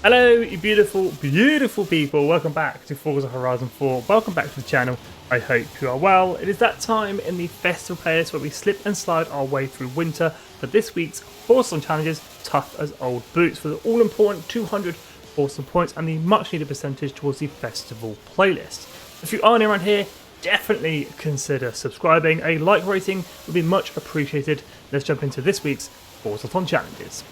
Hello, you beautiful, beautiful people. Welcome back to Forza Horizon 4. Welcome back to the channel. I hope you are well. It is that time in the festival playlist where we slip and slide our way through winter for this week's Forza challenges, tough as old boots, for the all-important 200 Forza points and the much-needed percentage towards the festival playlist. If you are new around here, definitely consider subscribing. A like rating would be much appreciated. Let's jump into this week's FORZA challenges.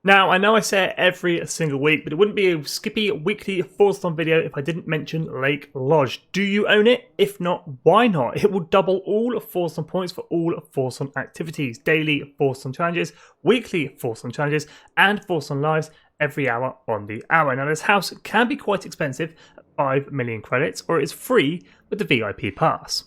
Now, I know I say it every single week, but it wouldn't be a Skippy weekly FORZA video if I didn't mention Lake Lodge. Do you own it? If not, why not? It will double all FORZA points for all FORZA activities, daily FORZA challenges, weekly FORZA challenges, and FORZA lives every hour on the hour. Now, this house can be quite expensive at 5 million credits, or it is free with the VIP pass.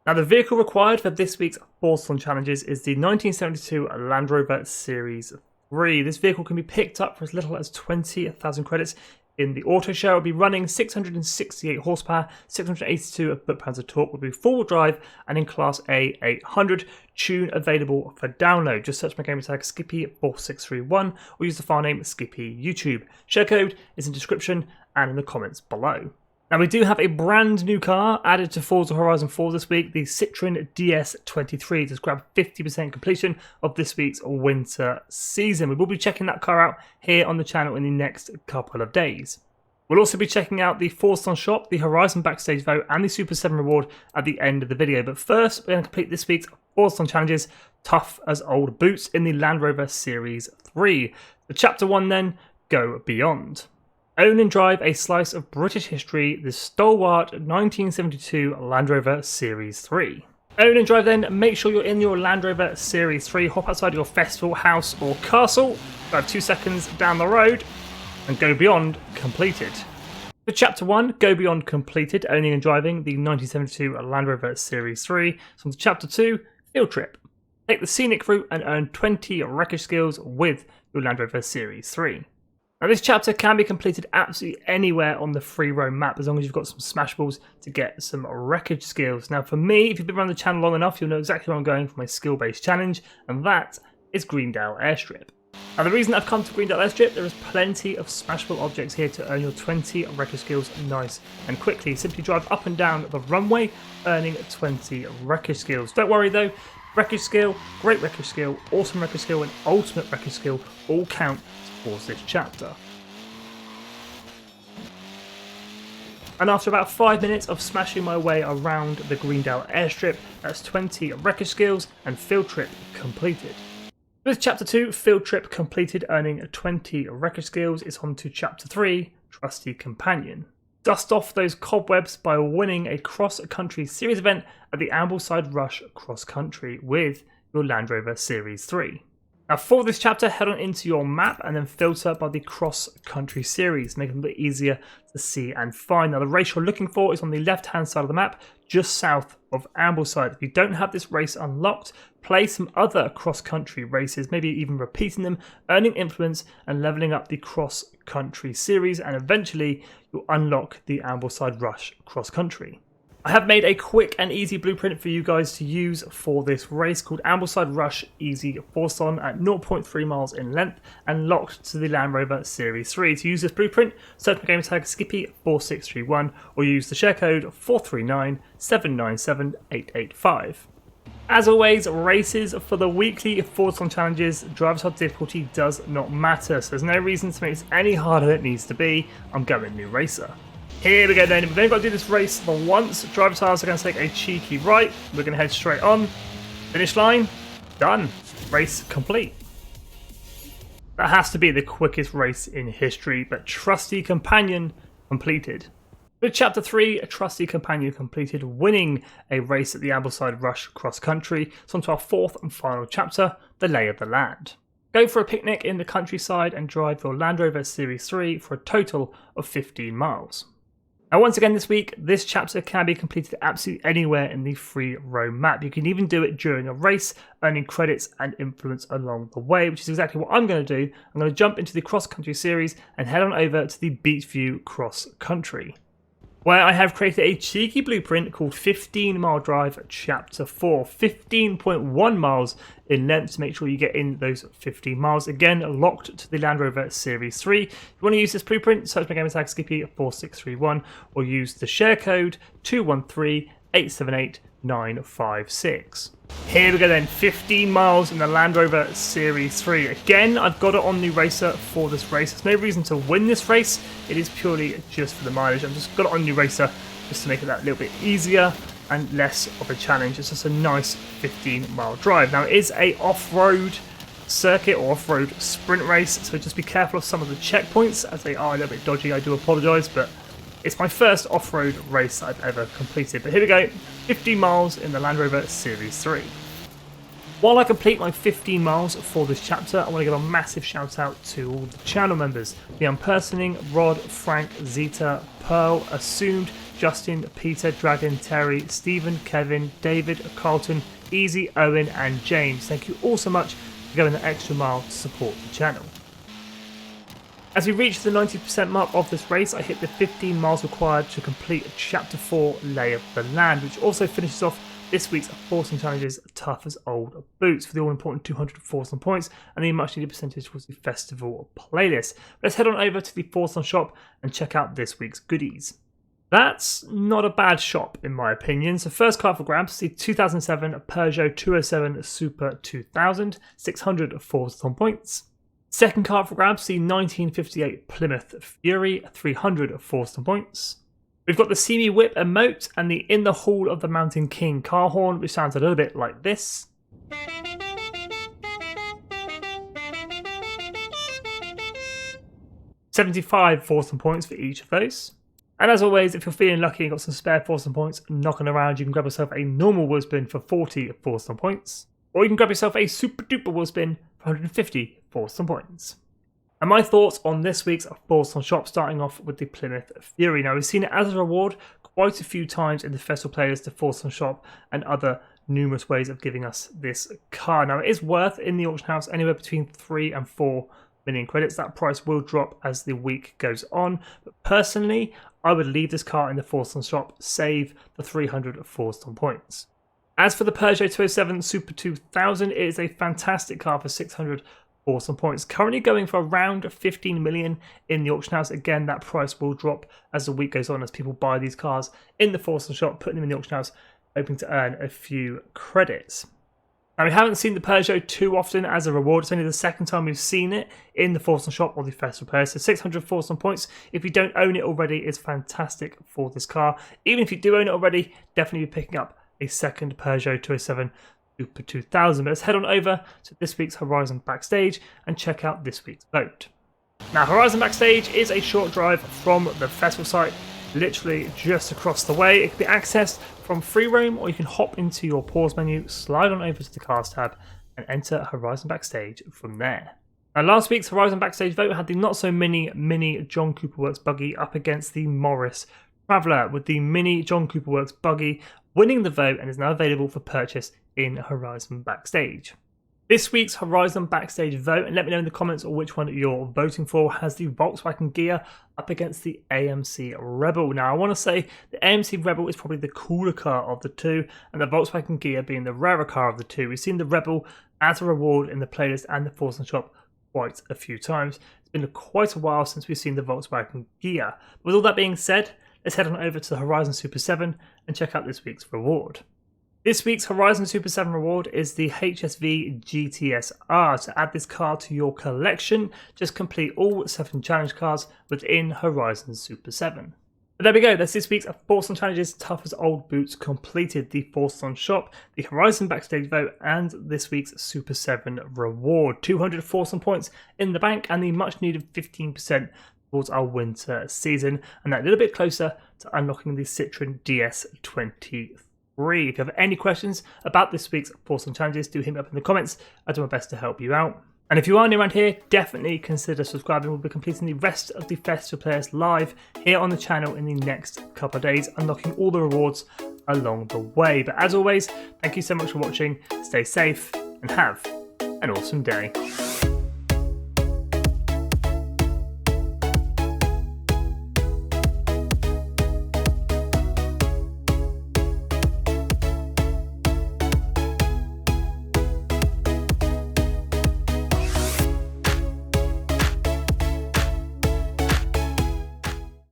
Now, the vehicle required for this week's FORZA challenges is the 1972 Land Rover Series. This vehicle can be picked up for as little as 20,000 credits in the auto show. It will be running 668 horsepower, 682 foot-pounds of torque, will be four-wheel drive, and in Class A 800. Tune available for download. Just search my gamer tag Skippy4631 or use the file name Skippy YouTube. Share code is in the description and in the comments below. Now, we do have a brand new car added to Forza Horizon 4 this week, the Citroen DS23. Just grab 50% completion of this week's winter season. We will be checking that car out here on the channel in the next couple of days. We'll also be checking out the FORZA shop, the Horizon backstage vote, and the Super 7 reward at the end of the video. But first, we're going to complete this week's FORZA challenges, tough as old boots, in the Land Rover Series 3. The Chapter 1 then, Go Beyond. Own and drive a slice of British history, the stalwart 1972 Land Rover Series 3. Own and drive then, make sure you're in your Land Rover Series 3, hop outside your festival, house or castle, drive 2 seconds down the road, and Go Beyond completed. For Chapter 1, Go Beyond completed, owning and driving the 1972 Land Rover Series 3. So on to Chapter 2, Field Trip. Take the scenic route and earn 20 wreckage skills with your Land Rover Series 3. Now, this chapter can be completed absolutely anywhere on the free roam map as long as you've got some smashables to get some wreckage skills. Now, for me, if you've been around the channel long enough, you'll know exactly where I'm going for my skill-based challenge, and that is Greendale Airstrip. Now, the reason I've come to Greendale Airstrip, there is plenty of smashable objects here to earn your 20 wreckage skills nice and quickly. Simply drive up and down the runway, earning 20 wreckage skills. Don't worry though, wreckage skill, great wreckage skill, awesome wreckage skill, and ultimate wreckage skill all count towards this chapter. And after about 5 minutes of smashing my way around the Greendale Airstrip, that's 20 wreckage skills and field trip completed. With Chapter 2, Field Trip completed, earning 20 wreckage skills, it's on to Chapter 3, Trusty Companion. Dust off those cobwebs by winning a cross-country series event at the Ambleside Rush Cross Country with your Land Rover Series 3. Now, for this chapter, head on into your map and then filter by the cross-country series, making it a bit easier to see and find. Now, the race you're looking for is on the left-hand side of the map, just south of Ambleside. If you don't have this race unlocked, play some other cross-country races, maybe even repeating them, earning influence and leveling up the cross-country series, and eventually you'll unlock the Ambleside Rush cross-country. I have made a quick and easy blueprint for you guys to use for this race called Ambleside Rush Easy FORZA at 0.3 miles in length and locked to the Land Rover Series 3. To use this blueprint, search my gamer tag Skippy4631 or use the share code 439797885. As always, races for the weekly FORZA challenges, driver's hard difficulty does not matter, so there's no reason to make this any harder than it needs to be. I'm going new racer. Here we go then, we've only got to do this race for once. Driver tires are going to take a cheeky right. We're going to head straight on. Finish line, done. Race complete. That has to be the quickest race in history, but Trusty Companion completed. With Chapter 3, a Trusty Companion completed, winning a race at the Ambleside Rush Cross Country. So on to our fourth and final chapter, the Lay of the Land. Go for a picnic in the countryside and drive your Land Rover Series 3 for a total of 15 miles. Now, once again this week, this chapter can be completed absolutely anywhere in the free roam map. You can even do it during a race, earning credits and influence along the way, which is exactly what I'm going to do. I'm going to jump into the cross-country series and head on over to the Beachview Cross Country. where I have created a cheeky blueprint called 15 Mile Drive Chapter 4, 15.1 miles in length to make sure you get in those 15 miles. Again, locked to the Land Rover Series 3. If you want to use this blueprint, search my gamer tag Skippy4631 or use the share code 213-878-956. Here we go then, 15 miles in the Land Rover Series 3. Again, I've got it on the racer for this race. There's no reason to win this race. It is purely just for the mileage. I've just got it on the racer just to make it that little bit easier and less of a challenge. It's just a nice 15-mile drive. Now, it is a off-road circuit or off-road sprint race, so just be careful of some of the checkpoints as they are a little bit dodgy. I do apologise, but it's my first off-road race I've ever completed. But here we go, 15 miles in the Land Rover Series 3. While I complete my 15 miles for this chapter, I want to give a massive shout out to all the channel members. The Unpersoning, Rod, Frank, Zeta, Pearl, Assumed, Justin, Peter, Dragon, Terry, Stephen, Kevin, David, Carlton, Easy, Owen and James. Thank you all so much for going the extra mile to support the channel. As we reach the 90% mark of this race, I hit the 15 miles required to complete Chapter 4 Lay of the Land, which also finishes off this week's Forzathon Challenges Tough as Old Boots for the all-important 200 Forzathon points and the much-needed percentage towards the festival playlist. Let's head on over to the Forzathon shop and check out this week's goodies. That's not a bad shop in my opinion. So first car for grabs, the 2007 Peugeot 207 Super 2000, 600 Forzathon points. Second car for grabs, the 1958 Plymouth Fury, 300 Forzathon points. We've got the See Me Whip emote and the In the Hall of the Mountain King car horn, which sounds a little bit like this. 75 Forzathon points for each of those. And as always, if you're feeling lucky and got some spare Forzathon points knocking around, you can grab yourself a normal wheel spin for 40 Forzathon points. Or you can grab yourself a super duper wheel spin for 150 Forzathon points. And my thoughts on this week's Forzathon shop, starting off with the Plymouth Fury. Now, we've seen it as a reward quite a few times in the festival playlist, the Forzathon shop, and other numerous ways of giving us this car. Now, it is worth in the auction house anywhere between 3 and 4 million credits. That price will drop as the week goes on. But personally, I would leave this car in the Forzathon shop, save the 300 Forzathon points. As for the Peugeot 207 Super 2000, it is a fantastic car for 600 Forzathon points. Currently going for around 15 million in the auction house. Again, that price will drop as the week goes on as people buy these cars in the Forzathon shop, putting them in the auction house, hoping to earn a few credits. Now, we haven't seen the Peugeot too often as a reward. It's only the second time we've seen it in the Forzathon shop or the festival player. So 600 Forzathon points, if you don't own it already, is fantastic for this car. Even if you do own it already, definitely be picking up a second Peugeot 207 Super 2000. But let's head on over to this week's Horizon Backstage and check out this week's vote. Now, Horizon Backstage is a short drive from the festival site, literally just across the way. It can be accessed from free roam, or you can hop into your pause menu, slide on over to the cars tab and enter Horizon Backstage from there. Now, last week's Horizon Backstage vote had the not so mini John Cooper Works buggy up against the Morris Traveller, with the mini John Cooper Works buggy winning the vote and is now available for purchase in Horizon Backstage. This week's Horizon Backstage vote, and let me know in the comments or which one you're voting for, has the Volkswagen Ghia up against the AMC Rebel. Now, I want to say the AMC Rebel is probably the cooler car of the two, and the Volkswagen Ghia being the rarer car of the two. We've seen the Rebel as a reward in the playlist and the Forzathon shop quite a few times. It's been quite a while since we've seen the Volkswagen Ghia. With all that being said, let's head on over to the Horizon Super 7 and check out this week's reward. This week's Horizon Super 7 reward is the HSV GTS-R. To add this car to your collection, just complete all 7 challenge cars within Horizon Super 7. But there we go, that's this week's Forzathon Challenges Tough as Old Boots completed, the Forzathon shop, the Horizon Backstage vote, and this week's Super 7 reward. 200 Forzathon points in the bank and the much needed 15% towards our winter season, and that a little bit closer to unlocking the Citroen DS23. If you have any questions about this week's Forzathon Challenges, do hit me up in the comments. I'll do my best to help you out. And if you are new around here, definitely consider subscribing. We'll be completing the rest of the festival players live here on the channel in the next couple of days, unlocking all the rewards along the way. But as always, thank you so much for watching. Stay safe and have an awesome day.